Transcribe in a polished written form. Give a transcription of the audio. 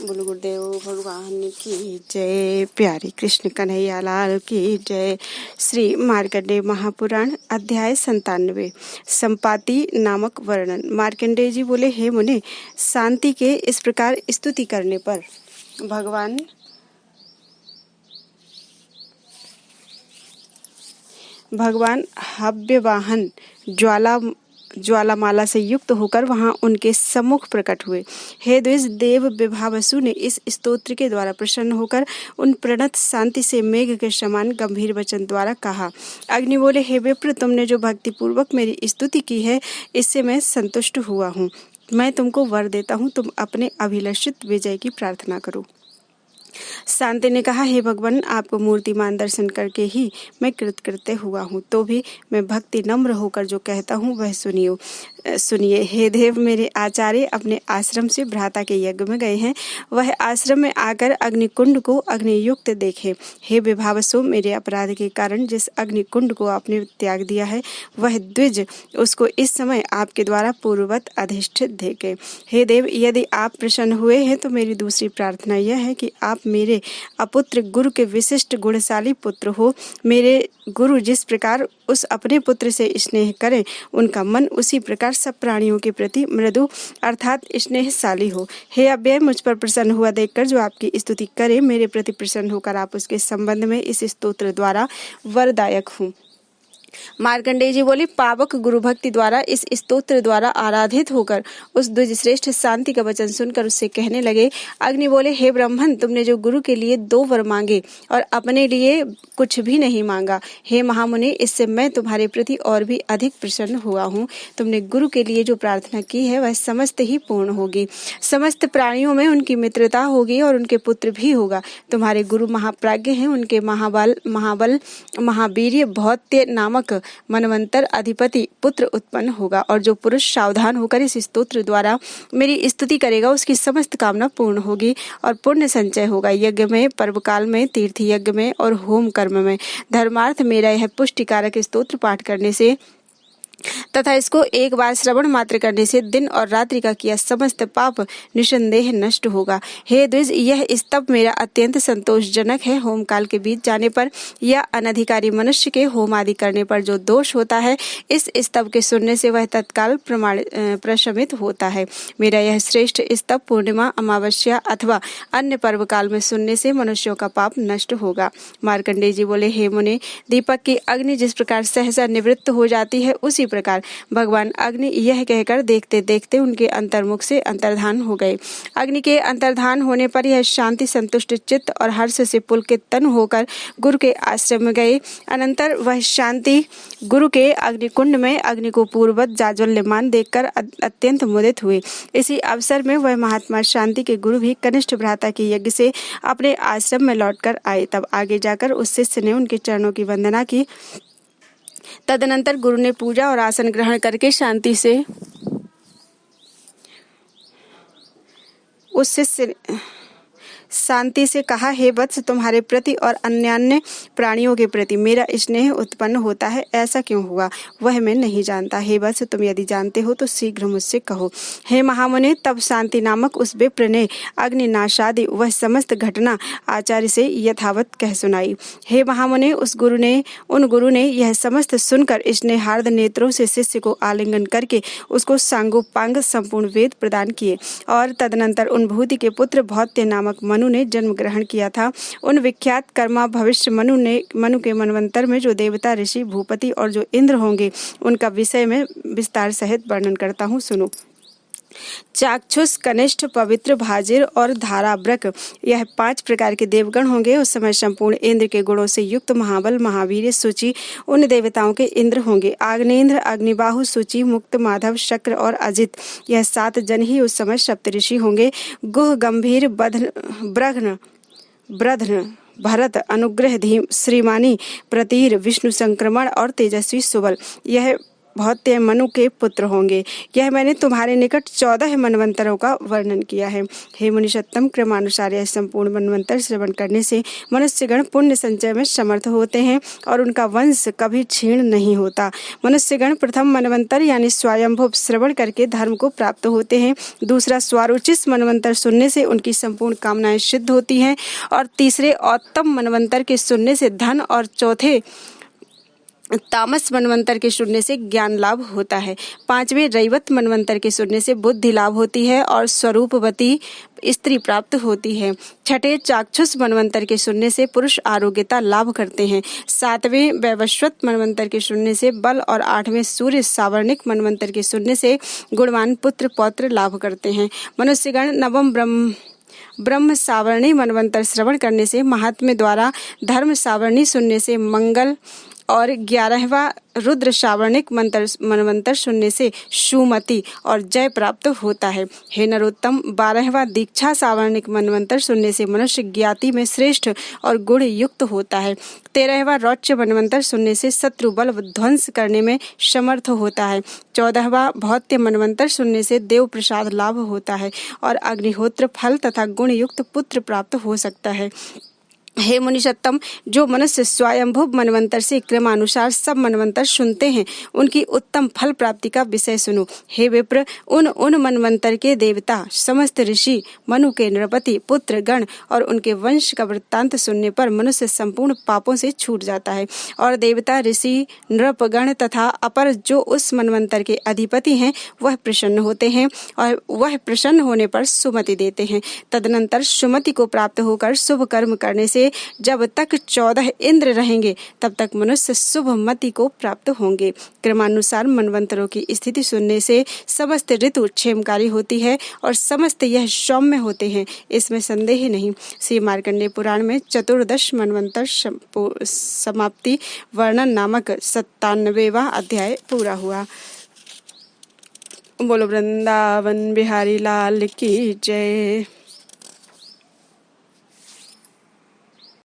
बोलो गुरुदेव भगवान की जय। प्यारे कृष्ण कन्हैया लाल की जय। श्री मार्कंडेय महापुराण अध्याय 97 संपाति नामक वर्णन। मार्कंडेय जी बोले, हे मुने, शांति के इस प्रकार स्तुति करने पर भगवान हव्यवाहन ज्वालामाला से युक्त होकर वहां उनके सम्मुख प्रकट हुए। हे द्विज, देव विभावसु ने इस स्तोत्र के द्वारा प्रसन्न होकर उन प्रणत शांति से मेघ के समान गंभीर वचन द्वारा कहा। अग्नि बोले, हे विप्र, तुमने जो भक्ति पूर्वक मेरी स्तुति की है, इससे मैं संतुष्ट हुआ हूँ। मैं तुमको वर देता हूँ, तुम अपने अभिलषित विजय की प्रार्थना करो। शांति ने कहा, हे भगवान, आपको मूर्तिमान दर्शन करके ही मैं कृतकृत्य हुआ हूँ, तो भी मैं भक्ति नम्र होकर जो कहता हूँ वह सुनिए। हे देव, मेरे आचार्य अपने आश्रम से भ्राता के यज्ञ में गए हैं। वह आश्रम में आकर अग्निकुंड को अग्नियुक्त देखे। हे विभावसो, मेरे अपराध के कारण जिस अग्निकुंड को आपने त्याग दिया है, वह द्विज उसको इस समय आपके द्वारा पूर्ववत अधिष्ठित देखे। हे देव, यदि आप प्रसन्न हुए हैं तो मेरी दूसरी प्रार्थना यह है कि आप मेरे अपुत्र गुरु के विशिष्ट गुणशाली पुत्र हो। मेरे गुरु जिस प्रकार उस अपने पुत्र से स्नेह करें, उनका मन उसी प्रकार सब प्राणियों के प्रति मृदु अर्थात स्नेहशाली हो। हे अव्यय, मुझ पर प्रसन्न हुआ देखकर जो आपकी स्तुति करे, मेरे प्रति प्रसन्न होकर आप उसके संबंध में इस स्तोत्र द्वारा वरदायक हूँ। मार्कंडेय जी बोले, पावक गुरु भक्ति द्वारा इस स्तोत्र द्वारा आराधित होकर उस द्विज श्रेष्ठ शांति का वचन सुनकर उससे कहने लगे। अग्नि बोले, हे ब्राह्मण, तुमने जो गुरु के लिए 2 वर मांगे और अपने लिए कुछ भी नहीं मांगा, हे महामुनि, इससे मैं तुम्हारे प्रति और भी अधिक प्रसन्न हुआ हूँ। तुमने गुरु के लिए जो प्रार्थना की है वह समस्त ही पूर्ण होगी। समस्त प्राणियों में उनकी मित्रता होगी और उनके पुत्र भी होगा। तुम्हारे गुरु महाप्राज्ञ हैं, उनके महाबल महावीर्य भौत्य नामक मनवंतर अधिपति पुत्र उत्पन्न होगा, और जो पुरुष सावधान होकर इस स्तोत्र द्वारा मेरी स्तुति करेगा, उसकी समस्त कामना पूर्ण होगी और पुण्य संचय होगा। यज्ञ में, पर्व काल में, तीर्थ यज्ञ में और होम कर्म में धर्मार्थ मेरा यह पुष्टिकारक स्तोत्र पाठ करने से तथा इसको एक बार श्रवण मात्र करने से दिन और रात्रि का किया समस्त पाप निसंदेह नष्ट होगा। हे द्विज, यह स्तव मेरा अत्यंत संतोषजनक है। होम काल के बीच जाने पर या अनधिकारी मनुष्य के होम आदि करने पर जो दोष होता है, इस स्तव के सुनने से वह तत्काल प्रशमित होता है। मेरा यह श्रेष्ठ स्तव पूर्णिमा, अमावस्या अथवा अन्य पर्व काल में सुनने से मनुष्यों का पाप नष्ट होगा। मार्कंडेय जी बोले, हे मुने, दीपक की अग्नि जिस प्रकार सहसा निवृत्त हो जाती है, उसी प्रकार भगवान अग्नि यह कहकर देखते देखते उनके अंतर्मुख से अंतर्धान हो गए। अग्नि के अंतर्धान होने पर यह शांति संतुष्ट चित्त और हर्ष से पुलकित तन होकर गुरु के आश्रम में गए। अनंतर वह शांति गुरु के अग्निकुंड में अग्नि को पूर्ववत जाज्वल्यमान देखकर अत्यंत मुदित हुए। इसी अवसर में वह महात्मा शांति के गुरु भी कनिष्ठ भ्राता के यज्ञ से अपने आश्रम में लौटकर आए। तब आगे जाकर उस शिष्य ने उनके चरणों की वंदना की। तदनंतर गुरु ने पूजा और आसन ग्रहण करके शांति से कहा, हे वत्स, तुम्हारे प्रति और अन्य प्राणियों के प्रति मेरा स्नेह उत्पन्न होता है, ऐसा क्यों हुआ वह मैं नहीं जानता। हे वत्स, तुम यदि जानते हो तो शीघ्र मुझसे कहो। हे महामुनि, तब शांति नामक उस विप्र ने अग्निनाशादि वह समस्त घटना आचार्य से यथावत कह सुनाई। हे महामुनि, उन गुरु ने यह समस्त सुनकर स्नेहार्द नेत्रों से शिष्य को आलिंगन करके उसको सांगोपांग संपूर्ण वेद प्रदान किए, और तदनंतर उन भूति के पुत्र भौत्य नामक मनु ने जन्म ग्रहण किया था। उन विख्यात कर्मा भविष्य मनु के मनवंतर में जो देवता, ऋषि, भूपति और जो इंद्र होंगे, उनका विषय में विस्तार सहित वर्णन करता हूँ, सुनो। चाक्षुष, कनिष्ठ, पवित्र, भाजिर और धाराव्रक, यह 5 प्रकार के देवगण होंगे। उस समय संपूर्ण इंद्र के गुणों से युक्त महाबल, महावीर, सूचि उन देवताओं के इंद्र होंगे। आग्नेन्द्र, अग्निबाहु, सूचि, मुक्त, माधव, शक्र और अजित, यह 7 जन ही उस समय सप्तऋषि होंगे। गुह, गंभीर, ब्रध्न, भरत, अनुग्रह, धीम, श्रीमानी, प्रतीर, विष्णु संक्रमण और तेजस्वी सुबल, यह भौत्य मनु के पुत्र होंगे। यह मैंने तुम्हारे निकट 14 मनवंतरों का वर्णन किया है। हे मुनिषत्तम, क्रमानुसार यह संपूर्ण मनवंतर श्रवण करने से मनुष्यगण पुण्य संचय में समर्थ होते हैं और उनका वंश कभी क्षीण नहीं होता। मनुष्यगण प्रथम मनवंतर यानी स्वयंभुव श्रवण करके धर्म को प्राप्त होते हैं, दूसरा स्वारोचिष मनवंतर सुनने से उनकी संपूर्ण कामनाएं सिद्ध होती हैं और तीसरे उत्तम मनवंतर के सुनने से धन और चौथे तामस मनवंतर के सुनने से ज्ञान लाभ होता है। पांचवें रैवत मनवंतर के सुनने से बुद्धि लाभ होती है और स्वरूपवती स्त्री प्राप्त होती है। छठे चाक्षुष मनवंतर के सुनने से पुरुष आरोग्यता लाभ करते हैं। सातवें वैवस्वत मनवंतर के सुनने से बल और आठवें सूर्य सावर्णिक मनवंतर के सुनने से गुणवान पुत्र पौत्र लाभ करते हैं। मनुष्यगण नवम ब्रह्म सावर्णी मनवंतर श्रवण करने से महात्म्य द्वारा, धर्म सावर्णी सुनने से मंगल और 11वां रुद्र सावर्णिक मनवंतर सुनने से सुमति और जय प्राप्त होता है। हे नरोत्तम, 12वां दीक्षा सावर्णिक मनवंतर सुनने से मनुष्य ज्ञाति में श्रेष्ठ और गुण युक्त होता है। 13वां रौच्य मनवंतर सुनने से शत्रु बल ध्वंस करने में समर्थ होता है। 14वां भौत्य मनवंतर सुनने से देव प्रसाद लाभ होता है और अग्निहोत्र फल तथा गुण युक्त पुत्र प्राप्त हो सकता है। हे मुनिषत्तम, जो मनुष्य स्वयंभुव मनवंतर से क्रमानुसार सब मनवंतर सुनते हैं, उनकी उत्तम फल प्राप्ति का विषय सुनो। हे विप्र, उन मनवंतर के देवता, समस्त ऋषि, मनु के नृपति पुत्र गण और उनके वंश का वृत्तांत सुनने पर मनुष्य संपूर्ण पापों से छूट जाता है और देवता, ऋषि, नृपगण तथा अपर जो उस मनवंतर के अधिपति हैं वह प्रसन्न होते हैं और वह प्रसन्न होने पर सुमति देते हैं। तदनंतर सुमति को प्राप्त होकर शुभ कर्म करने से जब तक 14 इंद्र रहेंगे तब तक मनुष्य शुभ मति को प्राप्त होंगे। क्रमानुसार मनवंतरों की स्थिति सुनने से समस्त ऋतु क्षेमकारी होती है और समस्त यह सौम्य होते हैं, इसमें संदेह नहीं। श्री मार्कंडेय पुराण में 14 मनवंतर समाप्ति वर्णन नामक 97वां अध्याय पूरा हुआ। बोलो वृंदावन बिहारी लाल की जय।